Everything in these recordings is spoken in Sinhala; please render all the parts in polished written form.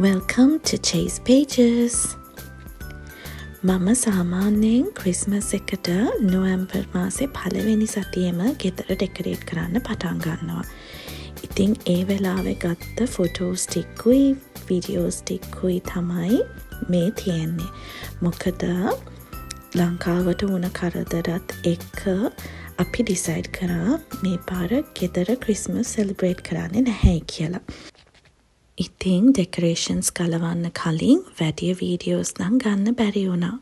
Welcome to Chase Pages. මම සාමාන්‍යයෙන් ක්‍රිස්මස් එකට නොවැම්බර් මාසේ පළවෙනි සතියේම ගෙදර ඩෙකරේට් කරන්න පටන් ගන්නවා. ඉතින් ඒ වෙලාවේ ගත්ත ෆොටෝස් ටිකුයි වීඩියෝස් ටිකුයි තමයි මේ තියෙන්නේ. මොකද ලංකාවට වුණ කරදරත් එක්ක අපි ඩිසයිඩ් කරා මේ පාර ගෙදර ක්‍රිස්මස් සෙලිබ්‍රේට් කරන්නේ නැහැ කියලා. ඉතින් ඩෙකරේෂන්ස් කලවන්න කලින් වැඩිය වීඩියෝස් නම් ගන්න බැරි වුණා.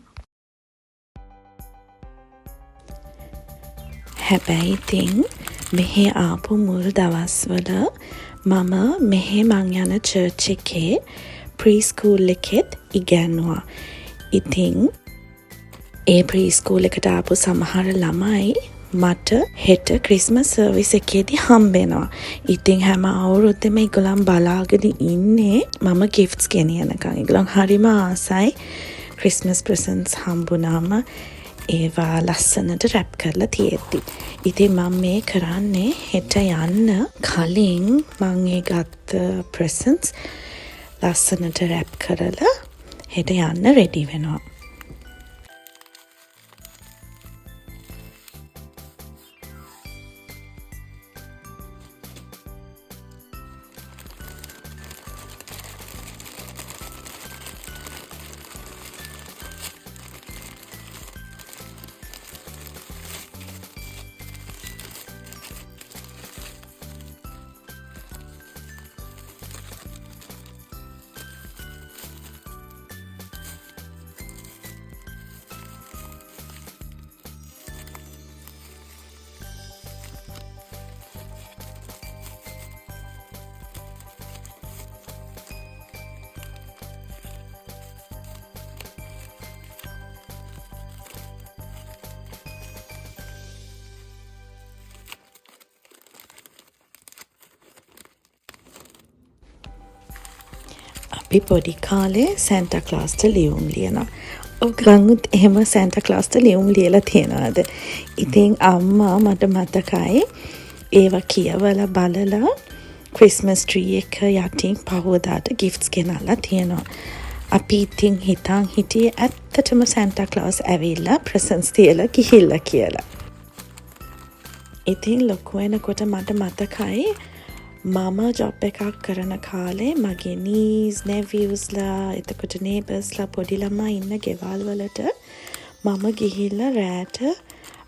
හැබැයි ඉතින් මෙහෙ ආපු මුල් දවස්වල මම මෙහෙ මං යන චර්ච් එකේ ප්‍රීස්කූල් එකෙත් ඉගැන්නුවා. ඉතින් ඒ ප්‍රීස්කූල් එකට ආපු සමහර ළමයි මට හෙට ක්‍රිස්මස් සර්විස් එකේදී හම්බෙනවා. ඉතින් හැම අවුරුද්දෙම ඒගොල්ලන් බලාගෙන ඉන්නේ මම ගිෆ්ට්ස් ගෙනියනකම්. ඒගොල්ලන් හරිම ආසයි ක්‍රිස්මස් ප්‍රසන්ට්ස් හම්බුනාම ඒවා ලස්සනට රැප් කරලා තියෙද්දි. ඉතින් මම මේ කරන්නේ හෙට යන්න කලින් මම ඒ ගත්ත ප්‍රසන්ට්ස් ලස්සනට රැප් කරලා හෙට යන්න රෙඩි වෙනවා. අපි පොඩි කාලේ සැන්ටා ක්ලාස්ට ලියුම් ලියනවා. ඔයගොල්ලන්ත් එහෙම සැන්ටා ක්ලාස්ට ලියුම් ලියලා තියනවාද? ඉතින් අම්මා මට මතකයි ඒවා කියවලා බලලා ක්‍රිස්මස් ට්‍රී එක යටින් පහුවදාට ගිෆ්ට්ස් ගෙනල්ලා තියනවා. අපි ඉතින් හිතන් හිටියේ ඇත්තටම සැන්ටා ක්ලාස් ඇවිල්ලා ප්‍රසන්ට්ස් තියලා ගිහිල්ලා කියලා. ඉතින් ලොකු වෙනකොට මට මතකයි මම ජොබ් එකක් කරන කාලේ මගේ නීස් නෙවියුස්ලා එතකොට නේබර්ස්ලා පොඩි ළමයි ඉන්න ගෙවල් වලට මම ගිහිල්ලා රෑට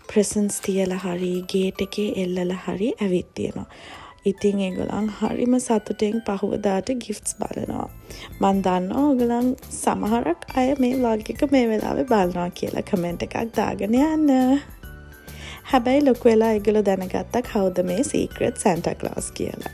ප්‍රසන්ට්ස් තියලා හරි ගේට් එකේ එල්ලලා හරි ඇවිත් තියෙනවා. ඉතින් ඒගොල්ලන් හරිම සතුටෙන් පහුවදාට ගිෆ්ට්ස් බලනවා. මම දන්නවා ඕගොල්ලන් සමහරක් අය මේ vlog එක මේ වෙලාවේ බලනවා කියලා කමෙන්ට් එකක් දාගෙන යන්න. හැබැයි ලොකු වෙලා ඒගොල්ලෝ දැනගත්තා කවුද මේ සීක්‍රට් සැන්ටා ක්ලාස් කියලා.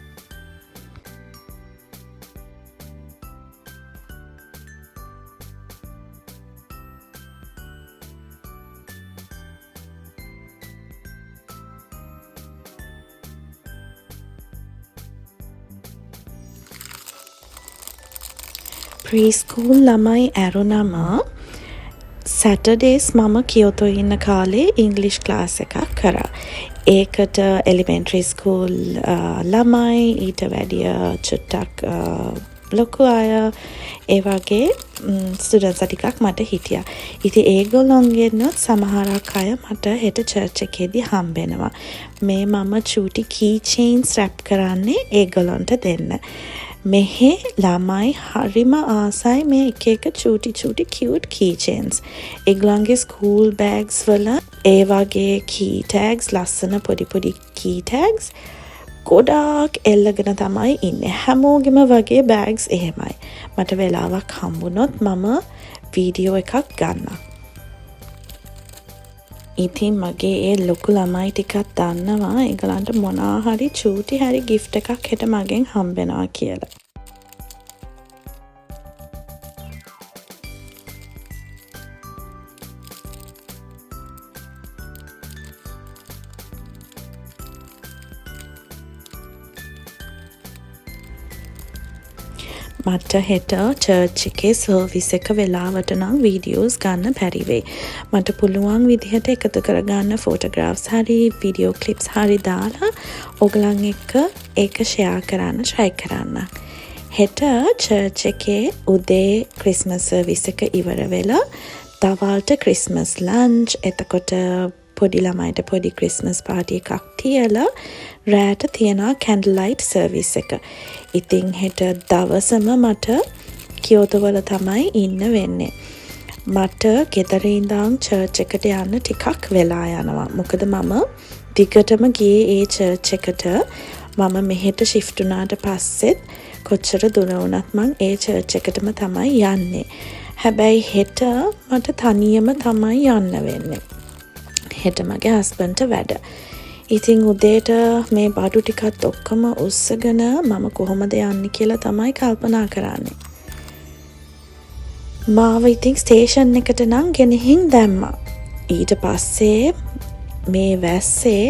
ප්‍රීස්කූල් ළමයි ඇරුණම සැටර්ඩේස් මම කියොතෝ ඉන්න කාලේ ඉංග්ලිෂ් ක්ලාස් එකක් කරා. ඒකට එලිමෙන්ටරි ස්කූල් ළමයි ඊට වැඩිය චුට්ටක් ලොකු අය ඒ වගේ ස්ටුඩන්ට්ස් ටිකක් මට හිටියා. ඉතින් ඒගොල්ලොන්ගෙන්වත් සමහරක් අය මට හෙට චර්ච් එකේදී හම්බෙනවා. මේ මම චූටි කී චේන්ස් රැප් කරන්නේ ඒගොල්ලන්ට දෙන්න. මෙහෙ ළමයි හරිම ආසයි මේ එක චූටි කියුට් කී චේන්ස්. ඒගොල්ලන්ගේ ස්කූල් බෑග්ස් වල ඒ වගේ කී ටැග්ස් ලස්සන පොඩි කී ටැග්ස් ගොඩාක් එල්ලගෙන තමයි ඉන්නේ. හැමෝගෙම වගේ බෑග්ස් එහෙමයි. මට වෙලාවක් හම්බුනොත් මම වීඩියෝ එකක් ගන්නම්. ඉතින් මගේ ඒ ලොකු ළමයි ටිකක් දන්නවා ඒගොල්ලන්ට මොනවා හරි චූටි හරි ගිෆ්ට් එකක් හෙට මගෙන් හම්බෙනවා කියලා. මට හෙට චර්ච් එකේ සර්විස් එක වෙලාවට නම් වීඩියෝස් ගන්න බැරි වෙයි. මට පුළුවන් විදිහට එකතු කරගන්න ෆොටෝග්‍රාෆ්ස් හරි වීඩියෝ ක්ලිප්ස් හරි දාලා ඔයගලන් එක්ක ඒක ෂෙයා කරන්න try කරන්න. හෙට චර්ච් එකේ උදේ ක්‍රිස්මස් සර්විස් එක ඉවර වෙලා දවල්ට ක්‍රිස්මස් ලන්ච් එතකොට පොඩි ළමයිට පොඩි ක්‍රිස්මස් පාටි එකක් තියලා රෑට තියනවා කැන්ඩල් ලයිට් සර්විස් එක. ඉතින් හෙට දවසම මට කියෝතෝ වල තමයි ඉන්න වෙන්නේ. මට ගෙදර ඉඳන් චර්ච් එකට යන්න ටිකක් වෙලා යනවා. මොකද මම දිගටම ගියේ ඒ චර්ච් එකට. මම මෙහෙට ෂිෆ්ට් වුණාට පස්සෙත් කොච්චර දුර වුණත් මං ඒ චර්ච් එකටම තමයි යන්නේ. හැබැයි හෙට මට තනියම තමයි යන්න වෙන්නේ. හෙට මගේ හස්බන්ඩ්ට වැඩ. ඉතින් උදේට මේ බඩු ටිකත් ඔක්කොම උස්සගෙන මම කොහොමද යන්නේ කියලා තමයි කල්පනා කරන්නේ. මාව ඉතින් ස්ටේෂන් එකට නම් ගෙනihin දැම්මා. ඊට පස්සේ මේ වැස්සේ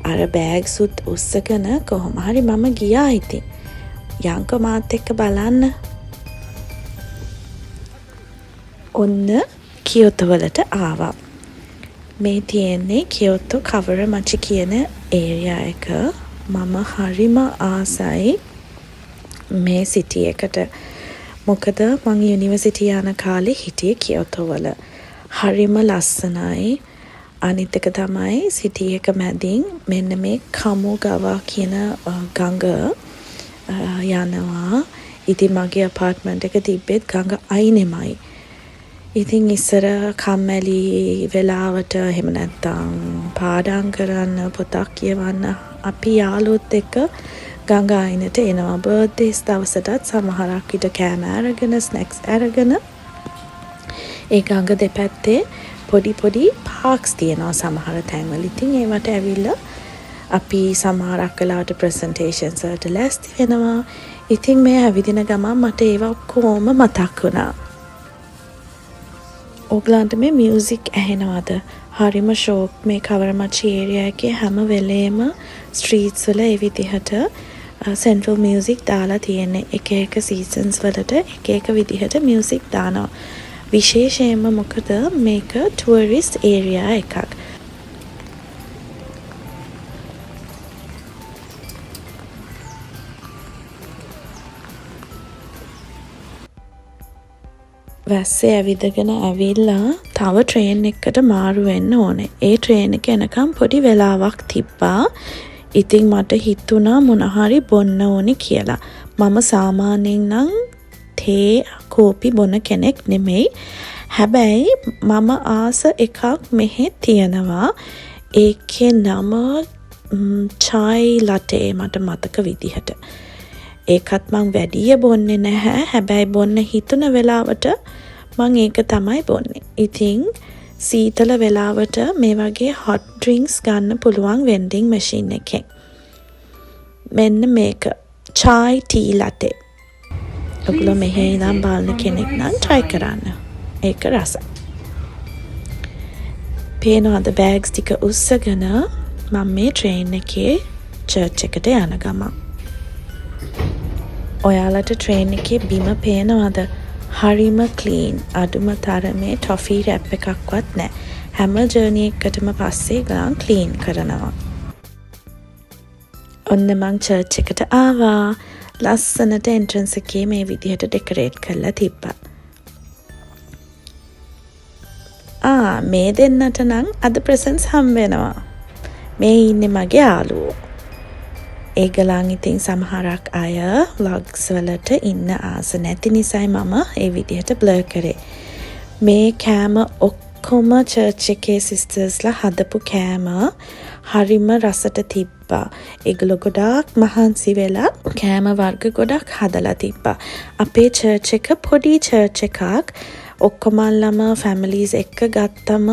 අර බෑග්සුත් උස්සගෙන කොහොම හරි මම ගියා ඉතින්. යංකෝ මාත් එක්ක බලන්න. ඔන්න කියෝතෝ වලට ආවා. මේ තියෙන්නේ කියෝතෝ කවරමචි කියන ඒරියා එක. මම හරිම ආසයි මේ සිටි එකට. මොකද මං යුනිවර්සිටි යන කාලේ හිටියේ කියෝතෝ වල. හරිම ලස්සනයි. අනිත් එක තමයි සිටි එක මැදින් මෙන්න මේ කමුගවා කියන ගඟ යනවා. ඉතින් මගේ අපාර්ට්මන්ට් එක තිබ්බෙත් ගඟ අයිනෙමයි. ඉතින් ඉස්සර කම්මැලි වෙලාවට එහෙම නැත්තම් පාඩම් කරන්න පොතක් කියවන්න අපි යාළුවොත් එක්ක ගඟ අයිනට එනවා. බර්ත්ඩේස් දවසටත් සමහරක් විට කෑම අරගෙන ස්නැක්ස් අරගෙන ඒ ගඟ දෙපැත්තේ පොඩි පොඩි පාක්ස් තියෙනවා සමහර තැන්වල. ඉතින් ඒවට ඇවිල්ලා අපි සමහරක් වෙලාවට ප්‍රසන්ටේෂන්ස් වලට ලෑස්ති වෙනවා. ඉතින් මේ ඇවිදින ගමන් මට ඒවා කොහොම මතක් වුණා. ඔයගලන්ට මේ මියුසික් ඇහෙනවද? හරිම ෂෝක්. මේ කවරමචි ඒරියා එකේ හැම වෙලේම ස්ට්‍රීට්ස් වල ඒ විදිහට සෙන්ට්‍රල් මියුසික් දාලා තියෙන්නේ. එක එක සීසන්ස් වලට එක එක විදිහට මියුසික් දානවා. විශේෂයෙන්ම මොකද මේක ටුවරිස්ට් ඒරියා එකක්. වැස්සේ ඇවිදගෙන ඇවිල්ලා තව ට්‍රේන් එකකට මාරු වෙන්න ඕනේ. ඒ ට්‍රේන් එක එනකම් පොඩි වෙලාවක් තිබ්බා. ඉතින් මට හිතුණා මොන හරි බොන්න ඕනේ කියලා. මම සාමාන්‍යයෙන් නම් තේ කෝපි බොන කෙනෙක් නෙමෙයි. හැබැයි මම ආස එකක් මෙහෙ තියෙනවා. ඒකේ නම චායි ලටේ මට මතක විදිහට. ඒකත් මං වැඩිය බොන්නේ නැහැ. හැබැයි බොන්න හිතුන වෙලාවට මං ඒක තමයි බොන්නේ. ඉතින් සීතල වෙලාවට මේ වගේ හොට් ඩ්‍රින්ක්ස් ගන්න පුළුවන් වෙන්ඩිං මැෂින් එකෙන්. මෙන්න මේක චායි ටී ලටේ. ඔයගොල්ලෝ මෙහෙ ඉඳන් බලන කෙනෙක් නම් try කරන්න. ඒක රසයි. පේනවාද බෑග්ස් ටික උස්සගෙන මම මේ ට්‍රේන් එකේ චර්ච් එකට යන ගමන්. ඔයාලට ට්‍රේන් එකේ බිම පේනවද? හරිම ක්ලීන්. අඩුම තරමේ ටොෆී රැප් එකක්වත් නැහැ. හැම ජර්නි එකකටම පස්සේ ගලන් ක්ලීන් කරනවා. ඔන්න මං චර්ච් එකට ආවා. ලස්සනට එන්ට්‍රන්ස් එකේ මේ විදිහට ඩෙකොරේට් කරලා තිබ්බා. මේ දෙන්නට නම් අද ප්‍රසන්ස් හම්බ වෙනවා. මේ ඉන්නේ මගේ යාළුවෝ. ඒගොල්ලන් ඉතින් සමහරක් අය vlogs වලට ඉන්න ආස නැති නිසායි මම ඒ විදිහට බ්ලර් කරේ. මේ කෑම ඔක්කොම චර්ච් එකේ සිස්ටර්ස්ලා හදපු කෑම හරිම රසට තිබ්බා. ඒගොල්ලෝ ගොඩාක් මහන්සි වෙලා කෑම වර්ග ගොඩක් හදලා තිබ්බා. අපේ චර්ච් එක පොඩි චර්ච් එකක්. ඔක්කොමල්ලම ෆැමිලිස් එක්ක ගත්තම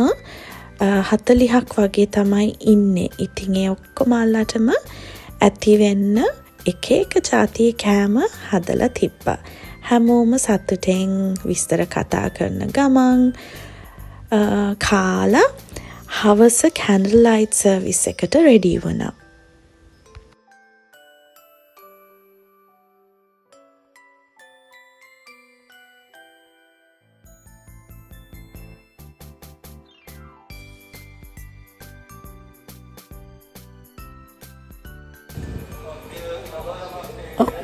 40ක් වගේ තමයි ඉන්නේ. ඉතින් ඒ ඔක්කොමල්ලටම ඇති වෙන්න එක එක ජාතියේ කෑම හදලා තිබ්බා. හැමෝම සතුටෙන් විස්තර කතා කරන ගමන් කාලා හවස කැන්ඩල් ලයිට් සර්විස් එකට රෙඩි වුණා.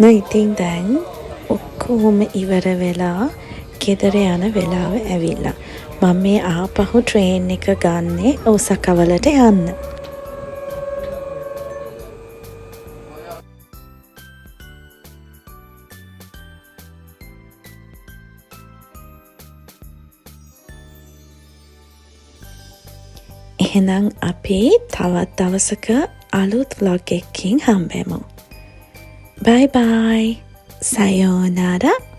ඔන්න ඉතින් දැන් ඔක්කොම ඉවර වෙලා ගෙදර යන වෙලාව ඇවිල්ලා. මම මේ ආපහු ට්‍රේන් එක ගන්නේ ඔසකවලට යන්න. එහෙනම් අපි තවත් දවසක අලුත් vlog එකකින් හම්බෙමු. Bye bye. Sayonara.